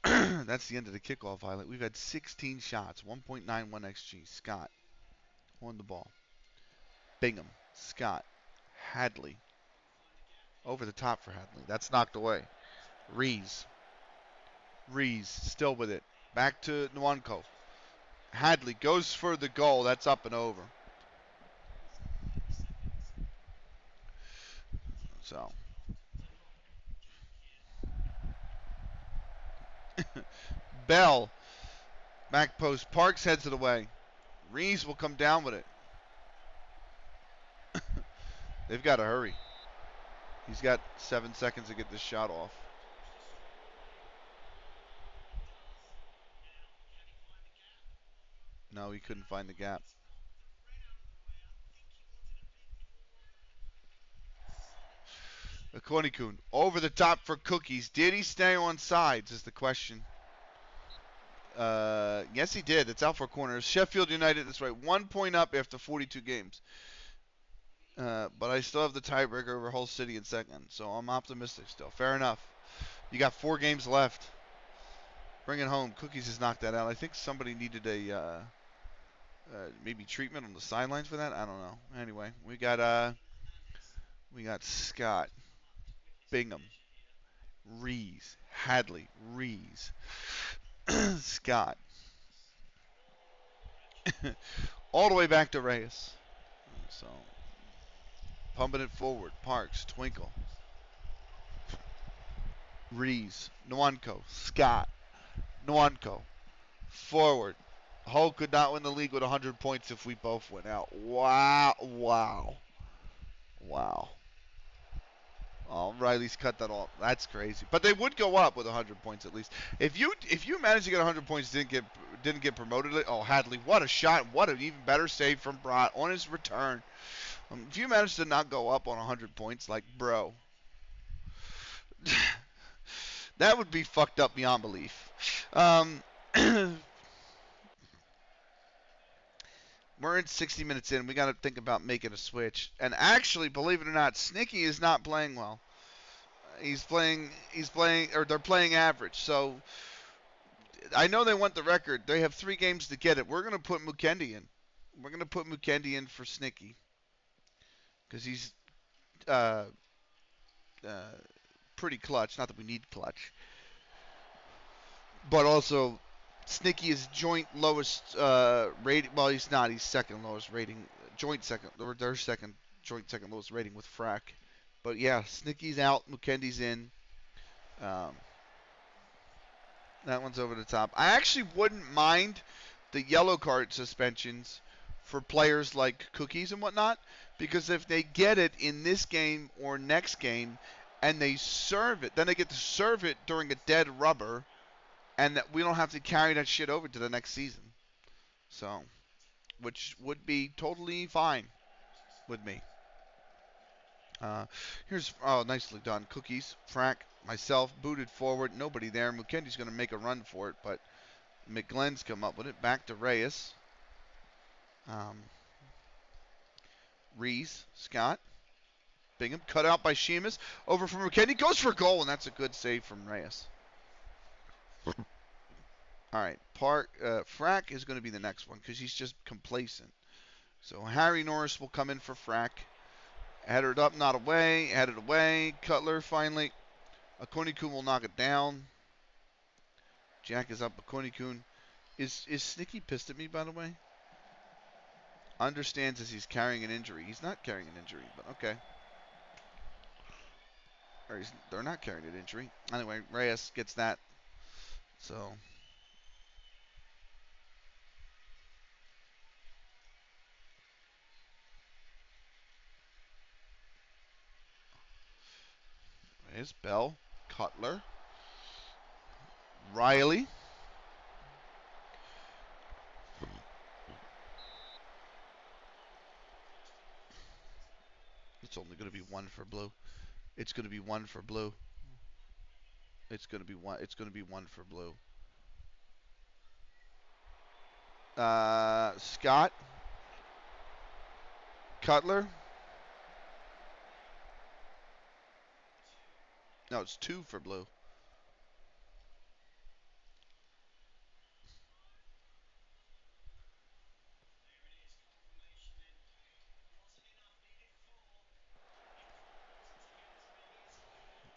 that's the end of the kickoff highlight. We've had 16 shots, 1.91 xG. Scott on the ball. Bingham, Scott, Hadley. Over the top for Hadley. That's knocked away. Rees still with it. Back to Nwanko. Hadley goes for the goal. That's up and over. So Bell. Back post. Parks heads it away. Reese will come down with it. They've got to hurry. He's got 7 seconds to get this shot off. No, he couldn't find the gap. Akonikun over the top for Cookies. Did he stay on sides is the question. Yes, he did. It's out for corners. Sheffield United, that's right, 1 point up after 42 games. But I still have the tiebreaker over Hull City in second, so I'm optimistic still. Fair enough. You got 4 games left. Bring it home. Cookies has knocked that out. I think somebody needed a maybe treatment on the sidelines for that. I don't know. Anyway, we got Scott, Bingham, Rees, Hadley, Rees, Scott, all the way back to Reyes. So pumping it forward. Parks, Twinkle, Rees, Nwanko, Scott, Nwanko, forward. Hull could not win the league with 100 points if we both went out. Wow. Oh, Riley's cut that off. That's crazy. But they would go up with 100 points at least. If you managed to get 100 points, didn't get promoted. Oh, Hadley, what a shot! What an even better save from Brott on his return. If you managed to not go up on 100 points, like bro, that would be fucked up beyond belief. We're in 60 minutes in. We got to think about making a switch. And actually, believe it or not, Snicky is not playing well. He's playing, or they're playing average. So I know they want the record. They have 3 games to get it. We're going to put Mukendi in. We're going to put Mukendi in for Snicky because he's pretty clutch. Not that we need clutch, but also Snicky is joint lowest rating. Well, he's not. He's second lowest rating. Joint second, or their second joint second lowest rating with Frack. But yeah, Snicky's out. Mukendi's in. That one's over the top. I actually wouldn't mind the yellow card suspensions for players like Cookies and whatnot, because if they get it in this game or next game and they serve it, then they get to serve it during a dead rubber, and that we don't have to carry that shit over to the next season. So, which would be totally fine with me. Nicely done. Cookies, Frack, myself, booted forward, nobody there. Mukendi's going to make a run for it, but McGlynn's come up with it. Back to Reyes. Rees, Scott, Bingham, cut out by Sheamus. Over from Mukendi, goes for a goal, and that's a good save from Reyes. All right, Frack is going to be the next one because he's just complacent. So Harry Norris will come in for Frack. Headed up, not away. Headed away. Cutler finally. Akonikun will knock it down. Jack is up. Akonikun. Is Snicky pissed at me, by the way? Understands as he's carrying an injury. He's not carrying an injury, but okay. Or they're not carrying an injury. Anyway, Reyes gets that. So. Reyes, Bell, Cutler, Riley. It's only going to be 1 for blue. It's going to be 1 for blue. It's going to be 1. It's going to be 1 for blue. Scott, Cutler. No, it's 2 for blue.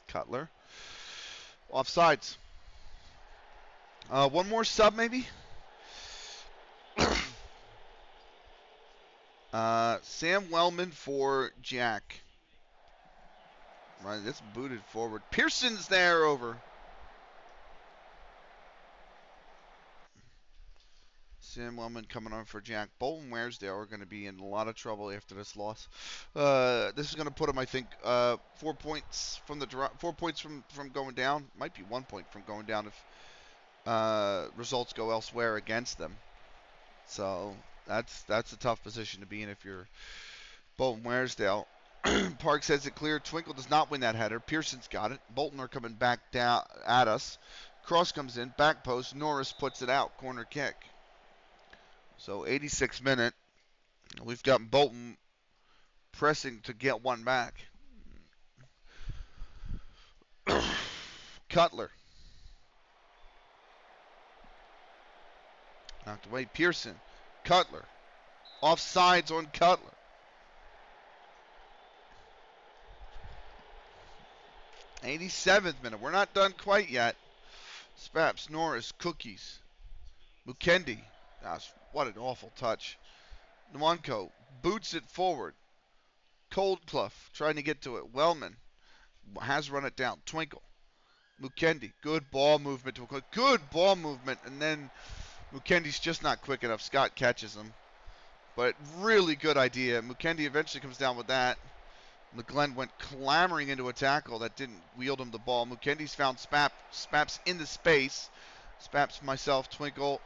Cutler. Offsides. One more sub, maybe? Sam Wellman for Jack. Right, that's booted forward. Pearson's there over. Sam Wellman coming on for Jack. Bolton Waresdale are going to be in a lot of trouble after this loss. This is going to put them, I think, 4 points from the 4 points from going down. Might be 1 point from going down if results go elsewhere against them. So that's a tough position to be in if you're Bolton Waresdale. Parks has it clear. Twinkle does not win that header. Pearson's got it. Bolton are coming back down at us. Cross comes in, back post. Norris puts it out. Corner kick. So 86th minute. We've got Bolton pressing to get one back. Cutler. Knocked away. Pearson. Cutler. Offsides on Cutler. '87th minute. We're not done quite yet. Spaps, Norris, Cookies. Mukendi. Gosh, what an awful touch. Nwanko boots it forward. Coldclough trying to get to it. Wellman has run it down. Twinkle. Mukendi. Good ball movement. Good ball movement. And then Mukendi's just not quick enough. Scott catches him. But really good idea. Mukendi eventually comes down with that. McGlenn went clamoring into a tackle that didn't wield him the ball. Mukendi's found Spaps in the space. Spaps, myself, Twinkle.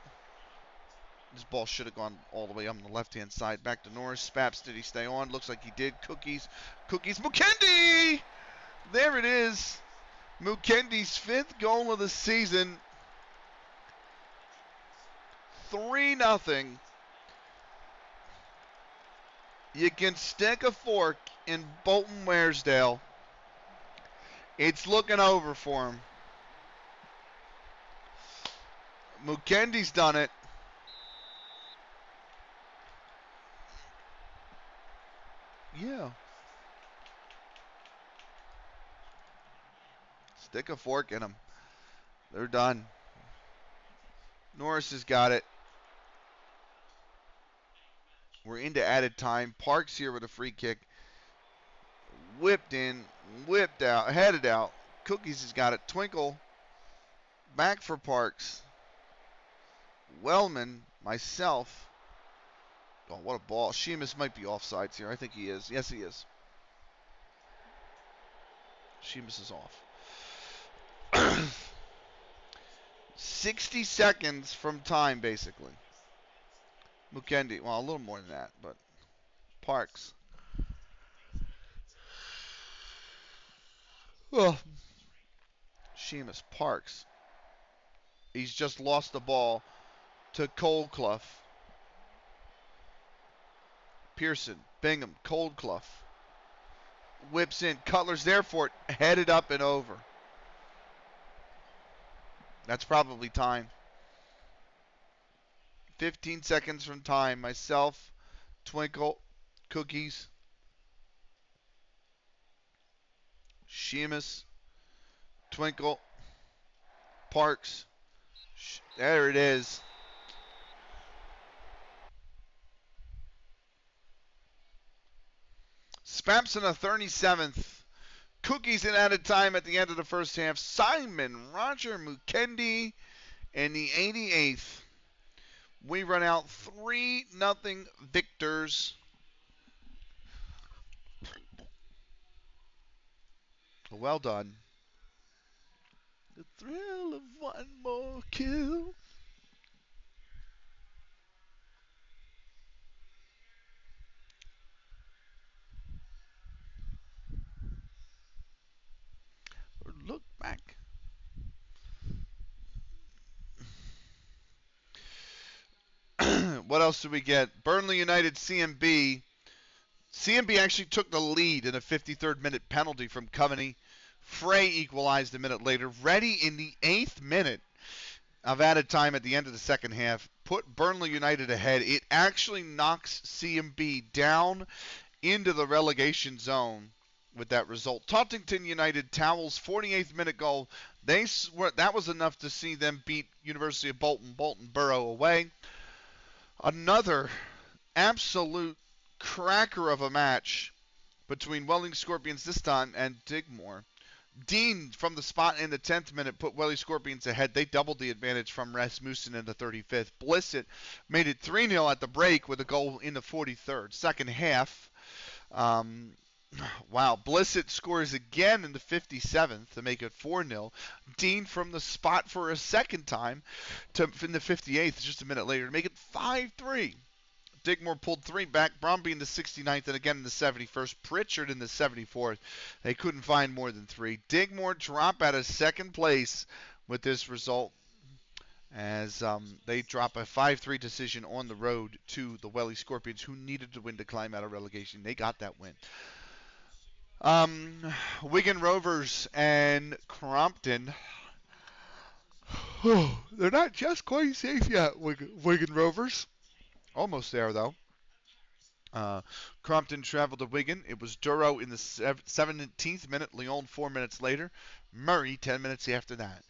This ball should have gone all the way up on the left-hand side. Back to Norris. Spaps, did he stay on? Looks like he did. Cookies. Mukendi! There it is. Mukendi's 5th goal of the season. 3-0. You can stick a fork in Bolton Waresdale. It's looking over for him. Mukendi's done it. Yeah. Stick a fork in them. They're done. Norris has got it. We're into added time. Parks here with a free kick. Whipped in, whipped out, headed out. Cookies has got it. Twinkle. Back for Parks. Wellman, myself. Oh, what a ball. Sheamus might be offsides here. I think he is. Yes, he is. Sheamus is off. 60 seconds from time, basically. Mukendi, well, a little more than that, but Parks. Oh. Sheamus, Parks. He's just lost the ball to Coldclough. Pearson, Bingham, Coldclough. Whips in. Cutler's there for it. Headed up and over. That's probably time. 15 seconds from time. Myself, Twinkle, Cookies, Sheamus, Twinkle, Parks. There it is. Spaps in the 37th. Cookies in added time at the end of the first half. Simon Roger Mukendi in the 88th. We run out 3-0 victors. Well done. The thrill of one more kill. Or look back. What else did we get? Burnley United CMB. CMB actually took the lead in a 53rd minute penalty from Coveney. Frey equalized a minute later. Reddy in the 8th minute of added time at the end of the second half put Burnley United ahead. It actually knocks CMB down into the relegation zone with that result. Tauntington United towels 48th minute goal. That was enough to see them beat University of Bolton Borough away. Another absolute cracker of a match between Welling Scorpions this time and Digmore. Dean from the spot in the 10th minute put Welly Scorpions ahead. They doubled the advantage from Rasmussen in the 35th. Blissett made it 3-0 at the break with a goal in the 43rd. Second half, wow, Blissett scores again in the 57th to make it 4-0. Dean from the spot for a second time in the 58th, just a minute later, to make it 5-3. Digmore pulled 3 back. Bromby in the 69th and again in the 71st. Pritchard in the 74th. They couldn't find more than 3. Digmore drop out of second place with this result as they drop a 5-3 decision on the road to the Welly Scorpions, who needed to win to climb out of relegation. They got that win. Wigan Rovers and Crompton. They're not just quite safe yet, Wigan Rovers. Almost there, though. Crompton traveled to Wigan. It was Duro in the 17th minute. Lyon 4 minutes later. Murray 10 minutes after that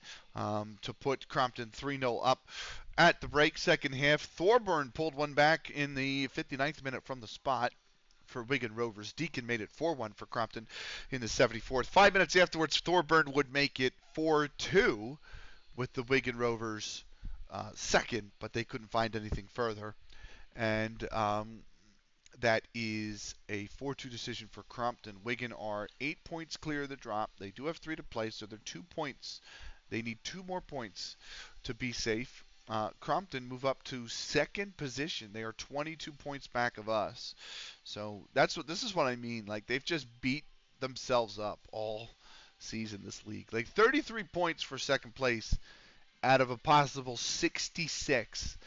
to put Crompton 3-0 up at the break. Second half, Thorburn pulled one back in the 59th minute from the spot for Wigan Rovers. Deacon made it 4-1 for Crompton in the 74th. 5 minutes afterwards, Thorburn would make it 4-2 with the Wigan Rovers second, but they couldn't find anything further. And that is a 4-2 decision for Crompton. Wigan are 8 points clear of the drop. They do have 3 to play, so they're 2 points. They need 2 more points to be safe. Crompton move up to second position. They are 22 points back of us. So this is what I mean. Like, they've just beat themselves up all season, this league. Like, 33 points for second place out of a possible 66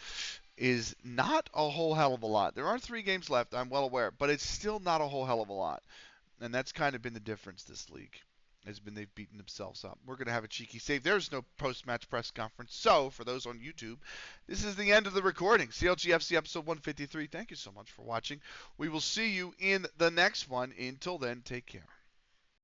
is not a whole hell of a lot. There are 3 games left, I'm well aware, but it's still not a whole hell of a lot. And that's kind of been the difference this league. They've beaten themselves up. We're going to have a cheeky save. There's no post-match press conference. So, for those on YouTube, this is the end of the recording. CLG FC episode 153. Thank you so much for watching. We will see you in the next one. Until then, take care.